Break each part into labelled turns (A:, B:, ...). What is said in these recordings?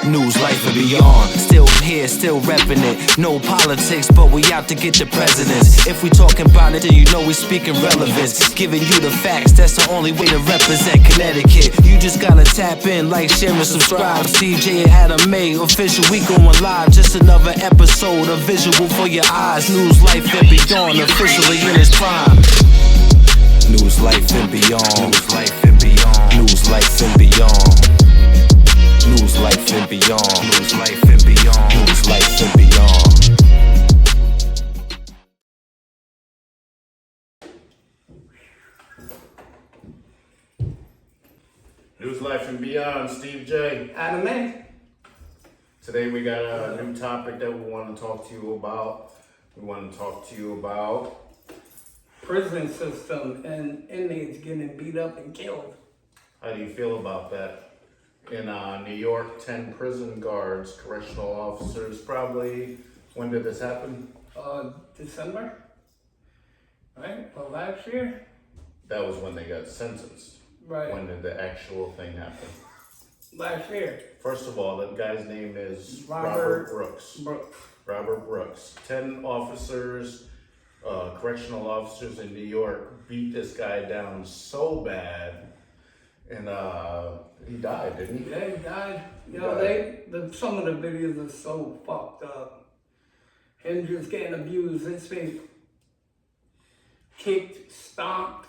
A: News, life, and beyond. Still here, still repping it. No politics, but we out to get the presidents. If we talking about it, then you know we speaking relevance. Giving you the facts, that's the only way to represent Connecticut. You just gotta tap in, like, share, and subscribe. CJ and Adam May, official, we going live. Just another episode, a visual for your eyes. News, life, and beyond, officially in its prime. News, life, and beyond. News, life, and beyond. News, life, and beyond. News, life, and beyond. News, life, and beyond. News, life, and beyond.
B: News, life, and beyond. Steve J.
C: Adam A.
B: Today we got a new topic that we want to talk to you about. We want to talk to you about
C: prison system and inmates getting beat up and killed.
B: how do you feel about that? In New York, 10 prison guards, correctional officers, probably, when did this happen?
C: December, right? Well, last year?
B: That was when they got sentenced.
C: Right.
B: When did the actual thing happen?
C: Last year.
B: First of all, that guy's name is
C: Robert
B: Brooks.
C: Brooks.
B: Robert Brooks. 10 officers, correctional officers in New York beat this guy down so bad, and he died, didn't he?
C: Yeah, he died. You know, some of the videos are so fucked up. Him just getting abused, his face kicked, stomped,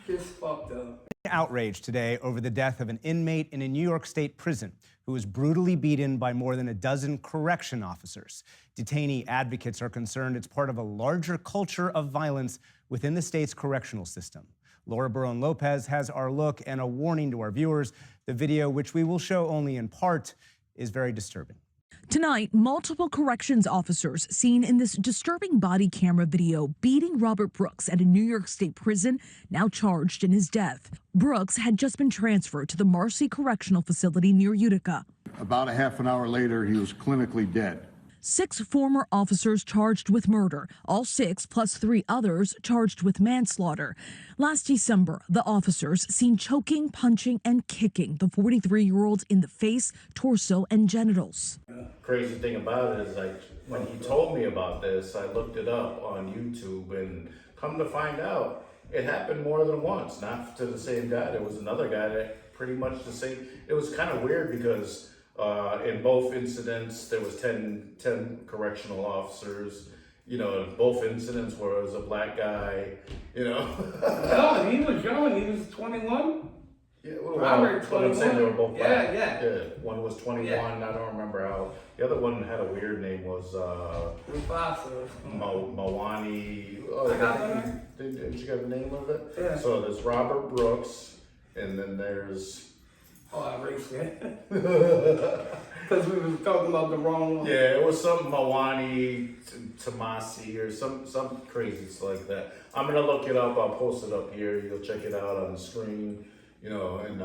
C: just fucked up.
D: Outrage today over the death of an inmate in a New York State prison who was brutally beaten by more than a dozen correction officers. Detainee advocates are concerned it's part of a larger culture of violence within the state's correctional system. Laura Barone-Lopez has our look and a warning to our viewers. The video, which we will show only in part, is very disturbing.
E: Tonight, multiple corrections officers seen in this disturbing body camera video beating Robert Brooks at a New York State prison, now charged in his death. Brooks had just been transferred to the Marcy Correctional Facility near Utica.
F: About a half an hour later, he was clinically dead.
E: 6 former officers charged with murder, all 6 plus 3 others charged with manslaughter. Last December, the officers seen choking, punching, and kicking the 43-year-old in the face, torso, and genitals.
B: Crazy thing about it is, like, when he told me about this, I looked it up on YouTube, and come to find out, it happened more than once. Not to the same guy. There was another guy that pretty much the same. It was kind of weird because in both incidents, there was 10 correctional officers. You know, both incidents was a black guy, you know.
C: No, he was young. He was 21.
B: Yeah, well,
C: Robert, 21.
B: They were both black.
C: Yeah.
B: One was 21. Yeah. I don't remember how. The other one had a weird name. Was Mawani. Oh, did you get the name of it?
C: Yeah.
B: So there's Robert Brooks, and then there's.
C: Oh, I erased it. Because we was talking about the wrong one.
B: Yeah, it was something Mawani Tamasi or some crazy stuff like that. I'm gonna look it up. I'll post it up here. You'll check it out on the screen. You know, and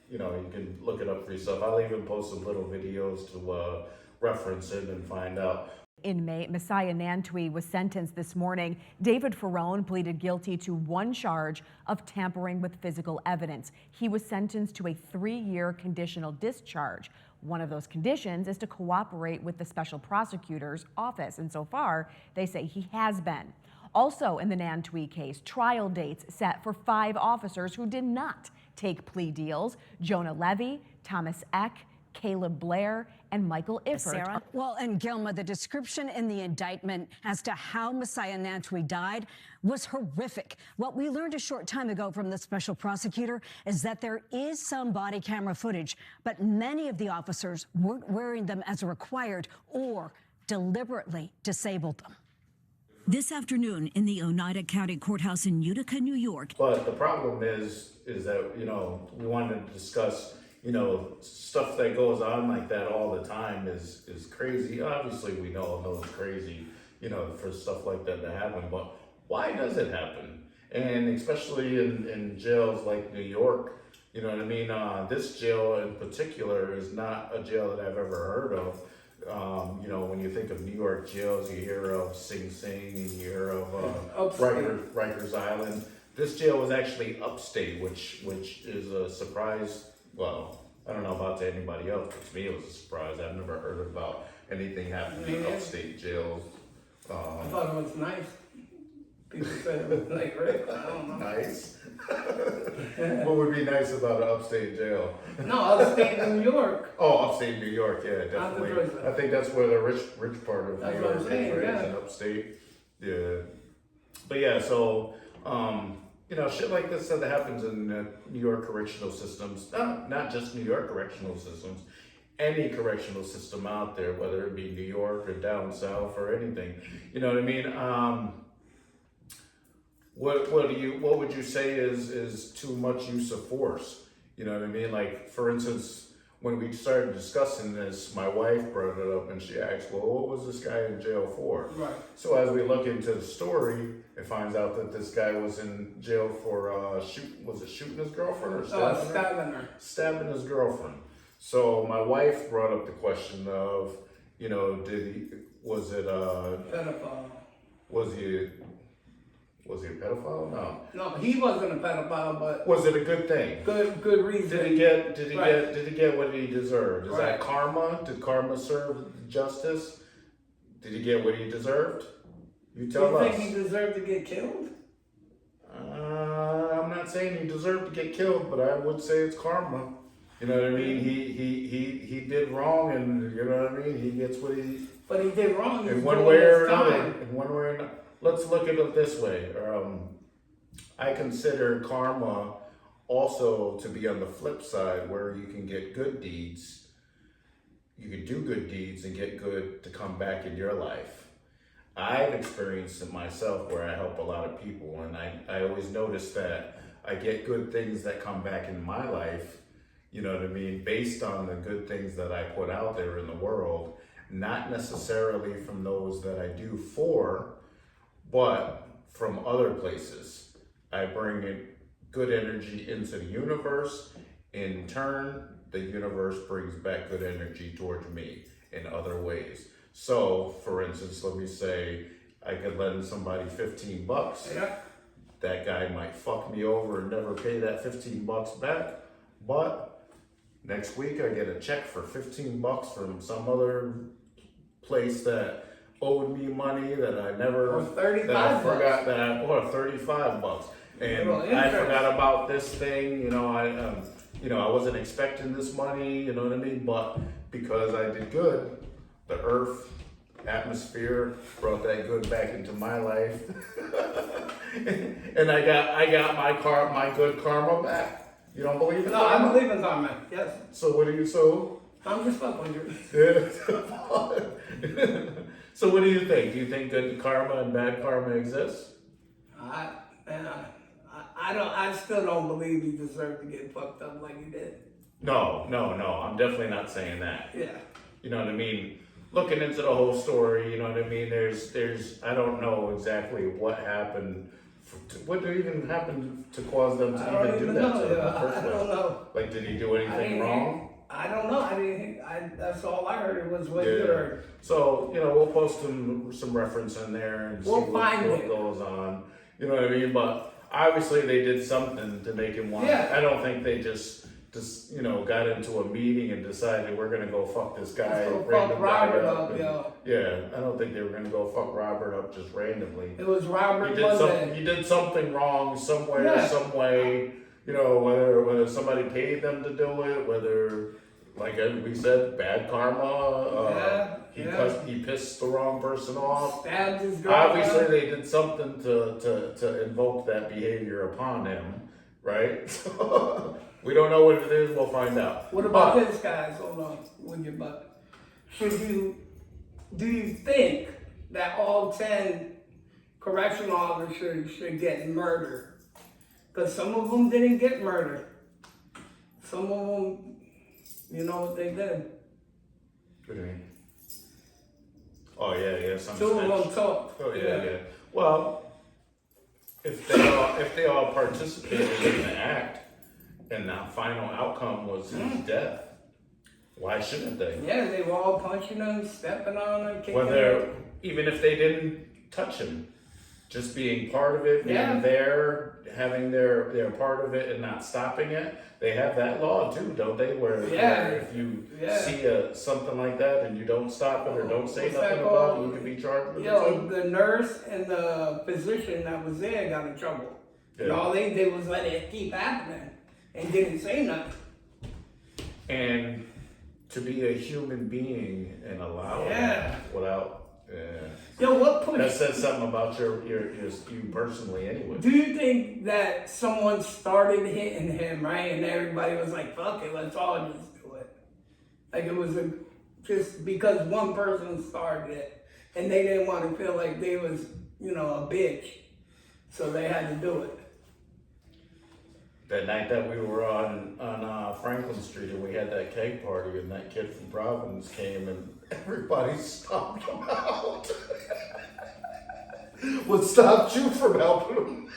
B: you know, you can look it up for yourself. I'll even post some little videos to reference it and find out.
G: Inmate Messiah Nantwi was sentenced this morning. David Ferrone pleaded guilty to 1 charge of tampering with physical evidence. He was sentenced to a 3-year conditional discharge. One of those conditions is to cooperate with the special prosecutor's office, and so far, they say he has been. Also in the Nantwi case, trial dates set for 5 officers who did not take plea deals: Jonah Levy, Thomas Eck, Caleb Blair, and Michael Iffert.
H: Sarah? Well, and Gilma, the description in the indictment as to how Messiah Nantwi died was horrific. What we learned a short time ago from the special prosecutor is that there is some body camera footage, but many of the officers weren't wearing them as required or deliberately disabled them.
E: This afternoon in the Oneida County Courthouse in Utica, New York.
B: But the problem is that, you know, we wanted to discuss, you know, stuff that goes on like that all the time is crazy. Obviously, we all know it's crazy, you know, for stuff like that to happen, but why does it happen? And especially in jails like New York, you know what I mean? This jail in particular is not a jail that I've ever heard of. You know, when you think of New York jails, you hear of Sing Sing, and you hear of Rikers Island. This jail was actually upstate, which is a surprise. Well, I don't know about to anybody else, but to me it was a surprise. I've never heard about anything happening in upstate jails.
C: I thought it was nice. People said it was like rape. I don't know.
B: Nice. What would be nice about an upstate jail?
C: No, upstate New York.
B: Oh, upstate New York, yeah,
C: Not the
B: definitely.
C: prison.
B: I think that's where the rich part of
C: That's
B: New
C: what
B: York
C: I'm
B: is,
C: saying,
B: right?
C: yeah.
B: It's in upstate. Yeah. But yeah, so you know, shit like this that happens in New York correctional systems, not just New York correctional systems, any correctional system out there, whether it be New York or down south or anything. You know what I mean? What would you say is too much use of force? You know what I mean? Like, for instance, when we started discussing this, my wife brought it up and she asked, well, what was this guy in jail for?
C: Right.
B: So as we look into the story, it finds out that this guy was in jail for shooting his girlfriend or
C: Stabbing her.
B: Stabbing his girlfriend. So my wife brought up the question of, you know, was he a pedophile? No.
C: No, he wasn't a pedophile, but
B: Was it a good thing?
C: good reason.
B: Did he get what he deserved? Is that
C: Right.
B: karma? Did karma serve justice? Did he get what he deserved? You tell
C: You
B: us.
C: think he deserved to get killed?
B: I'm not saying he deserved to get killed, but I would say it's karma. You know what I mean? He did wrong, and you know what I mean. He gets what he.
C: But he did wrong.
B: In one way or another. In one way or another. Let's look at it this way. I consider karma also to be on the flip side, where you can get good deeds. You can do good deeds and get good to come back in your life. I've experienced it myself where I help a lot of people, and I always notice that I get good things that come back in my life, you know what I mean, based on the good things that I put out there in the world, not necessarily from those that I do for, but from other places. I bring in good energy into the universe. In turn, the universe brings back good energy towards me in other ways. So, for instance, let me say I could lend somebody $15.
C: Yeah.
B: That guy might fuck me over and never pay that $15 back. But next week I get a check for $15 from some other place that owed me money that I never,
C: Or 35
B: that I
C: bucks.
B: forgot that I, or $35. And
C: Well,
B: I
C: interest.
B: forgot about this thing, you know, I wasn't expecting this money, you know what I mean? But because I did good, the earth, atmosphere brought that good back into my life. And I got my good karma back. You don't believe in
C: No, I
B: karma?
C: believe in karma. Yes.
B: So what do you, so?
C: I'm just fucking with you.
B: Yeah. So what do you think? Do you think good karma and bad karma exists?
C: I still don't believe he deserved to get fucked up like he did.
B: No. I'm definitely not saying that.
C: Yeah.
B: You know what I mean? Looking into the whole story, you know what I mean? There's I don't know exactly what happened. What even happened to cause them to
C: I don't
B: even do
C: even
B: that
C: know.
B: to him in the
C: Yeah,
B: first
C: I
B: place?
C: don't know.
B: Like, did he do anything wrong?
C: I don't know. That's all I heard was what you heard.
B: So, you know, we'll post some reference in there and
C: We'll
B: see
C: find
B: what
C: it.
B: goes on. You know what I mean? But obviously they did something to make him want.
C: Yeah.
B: I don't think they just you know, got into a meeting and decided we're gonna go fuck this guy.
C: Let's go
B: random
C: fuck Robert
B: guy
C: up,
B: and-
C: yo.
B: Yeah, I don't think they were gonna go fuck Robert up just randomly.
C: It was Robert
B: He did something wrong somewhere,
C: Yeah.
B: some way. You know, whether somebody paid them to do it, whether, like we said, bad karma. He pissed the wrong person off.
C: Stabbed his girlfriend.
B: Obviously, they did something to invoke that behavior upon him, right? We don't know what it is. We'll find out.
C: What about this, guys? Hold on, with your butt. Do you think that all 10 correctional officers should get murdered? Because some of them didn't get murdered. Some of them, you know what they did.
B: What do you mean? Oh yeah. Some
C: 2 of them
B: snitch.
C: talked.
B: Oh yeah. Well, if they all participated in the act, and the final outcome was his death, why shouldn't they?
C: Yeah, they were all punching him, stepping on him, kicking him.
B: Even if they didn't touch him, just being part of it, being there, having their part of it and not stopping it. They have that law too, don't they? Where if you see something like that and you don't stop it or don't say nothing about it, you can be charged with it too.
C: The nurse and the physician that was there got in trouble. Yeah. And all they did was let it keep happening and didn't say nothing.
B: And to be a human being and allow it without
C: what pushed
B: that says something about you personally anyway.
C: Do you think that someone started hitting him, right? And everybody was like, fuck it, let's all just do it. Like it was just because one person started it and they didn't want to feel like they was, a bitch. So they had to do it.
B: That night that we were on Franklin Street and we had that cake party and that kid from Providence came and everybody stomped him out. What stopped you from helping him?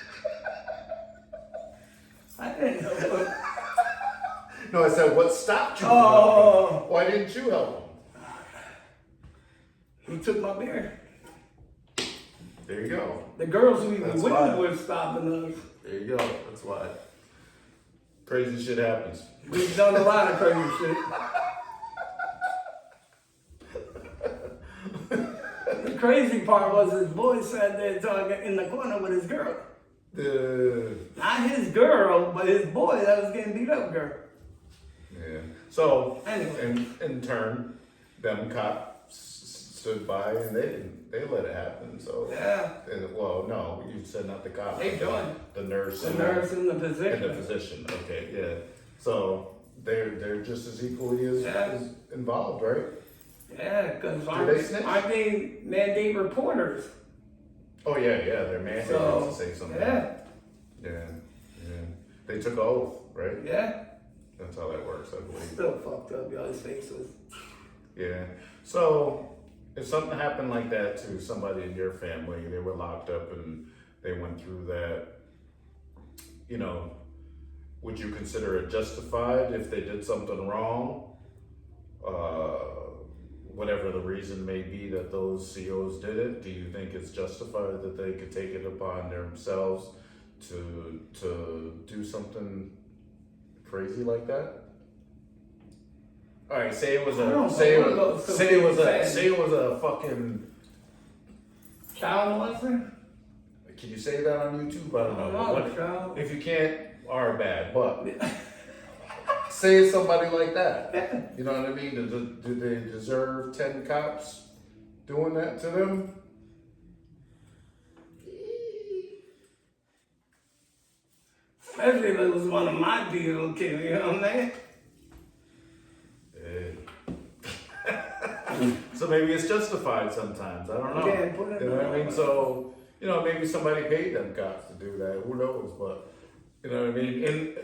C: I didn't know.
B: No, I said, what stopped you from helping him? Why didn't you help
C: him? He took my beer.
B: There you go.
C: The girls we were with were stopping us.
B: There you go. That's why. Crazy shit happens.
C: We've done a lot of crazy shit. The crazy part was his boy sat there talking in the corner with his girl. Not his girl, but his boy that was getting beat up girl.
B: Yeah. So,
C: anyway.
B: in turn, them cops stood by and they let it happen. So well, no, you said not the cops.
C: They joined.
B: The nurse.
C: The nurse and the physician.
B: And the physician. Okay, yeah. So they're just as equally as involved, right?
C: Yeah, because aren't they mandate reporters?
B: Oh yeah, they're mandated to say something. Yeah. They took an oath, right?
C: Yeah.
B: That's how that works, I believe.
C: Still fucked up, y'all's faces.
B: Yeah. So if something happened like that to somebody in your family, they were locked up and they went through that, would you consider it justified if they did something wrong? Whatever the reason may be that those COs did it, do you think it's justified that they could take it upon themselves to do something crazy like that? All right, say it was a fucking
C: child molester.
B: Can you say that on YouTube? I don't know. If you can't, are bad, but say somebody like that. You know what I mean? Do they deserve 10 cops doing that to them?
C: Especially if it was one of my people kids, you know what I mean?
B: So maybe it's justified sometimes. I don't know. You know what I mean? So, maybe somebody paid them cops to do that. Who knows? But, you know what I mean? And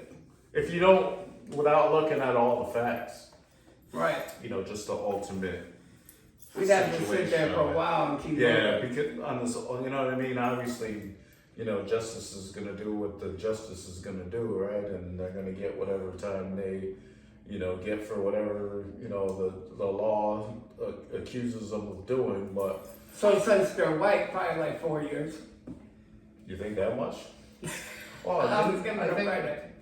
B: if you don't, without looking at all the facts,
C: right?
B: Just the ultimate.
C: We'd have to sit there for a while and keep
B: looking. Because on this, you know what I mean? Obviously, justice is going to do what the justice is going to do, right? And they're going to get whatever time they, get for whatever, the law accuses them of doing. But
C: so since they're white, probably like 4 years.
B: You think that much? Well,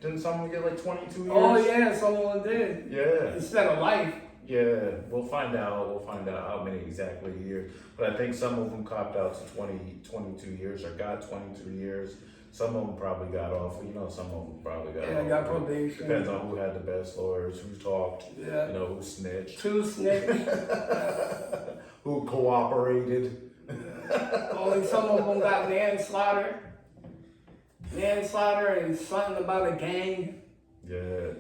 B: didn't someone get like 22 years?
C: Oh yeah, someone did.
B: Yeah.
C: Instead of life.
B: Yeah, we'll find out. We'll find out how many exactly years. But I think some of them copped out to 22 years or got 22 years. Some of them probably got off. Some of them probably got off.
C: Yeah, got probation.
B: Depends on who had the best lawyers, who talked, who snitched.
C: Who snitched.
B: Who cooperated.
C: Only some of them got manslaughter. Manslaughter and something about a gang.
B: Yeah.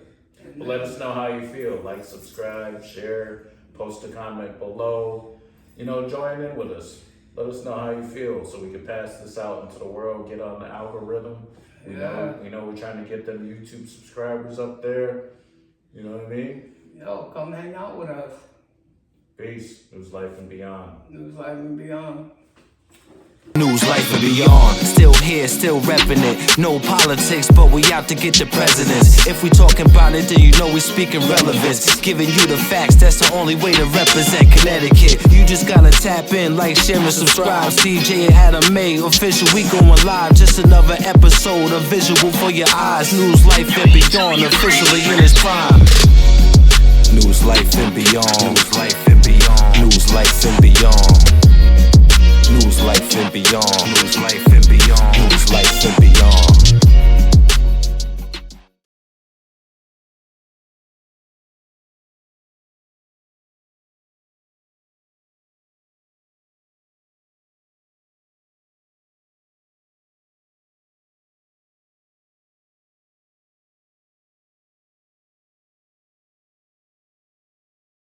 B: But let us know how you feel. Like, subscribe, share, post a comment below. Join in with us. Let us know how you feel so we can pass this out into the world, get on the algorithm. We know we're trying to get them YouTube subscribers up there. You know what I mean?
C: Yo, come hang out with us.
B: Peace. News Life and Beyond.
C: News Life and Beyond.
A: News, life, and beyond. Still here, still repping it. No politics, but we out to get the presidents. If we talking about it, then you know we speaking relevance. Giving you the facts, that's the only way to represent Connecticut. You just gotta tap in, like, share, and subscribe. CJ and Adam May, official, we going live. Just another episode, a visual for your eyes. News, life, and beyond, officially in its prime. News, life, and beyond. News, life, and beyond. News, life, and beyond. News, life, and beyond.